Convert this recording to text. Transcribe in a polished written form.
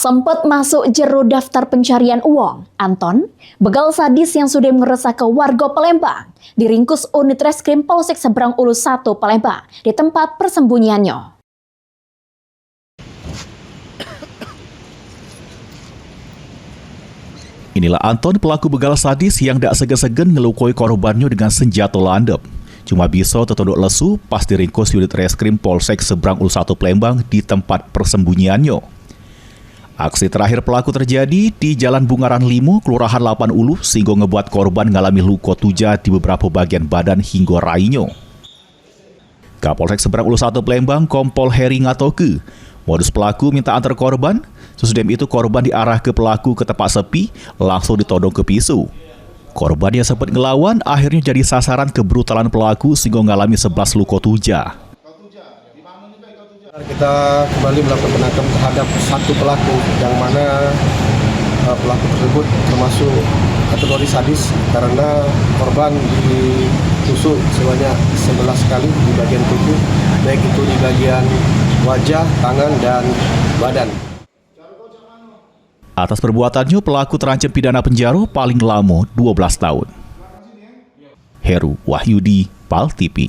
Sempat masuk jero daftar pencarian uang, Anton, begal sadis yang sudah meresahkan warga Palembang, diringkus unit reskrim Polsek Seberang Ulus 1 Palembang di tempat persembunyiannya. Inilah Anton, pelaku begal sadis yang tak segan-segan ngelukoi korbannya dengan senjata landep. Cuma bisa tertunduk lesu pas diringkus unit reskrim Polsek Seberang Ulus 1 Palembang di tempat persembunyiannya. Aksi terakhir pelaku terjadi di Jalan Bungaran 5, Kelurahan 8 Ulu, sehingga ngebuat korban ngalami luka tuja di beberapa bagian badan hingga rainya. Kapolsek Seberang Ulus 1 Palembang, Kompol Heri ngatoke, modus pelaku minta antar korban, sesudah itu korban diarah ke pelaku ke tempat sepi, langsung ditodong ke pisau. Korban yang sempat ngelawan akhirnya jadi sasaran kebrutalan pelaku sehingga ngalami 11 luka tuja. Kita kembali melakukan penangkapan terhadap satu pelaku yang mana pelaku tersebut termasuk kategori sadis karena korban ditusuk sebanyak 11 kali di bagian tubuh, baik itu di bagian wajah, tangan, dan badan. Atas perbuatannya, pelaku terancam pidana penjara paling lama 12 tahun. Heru Wahyudi, PAL TV.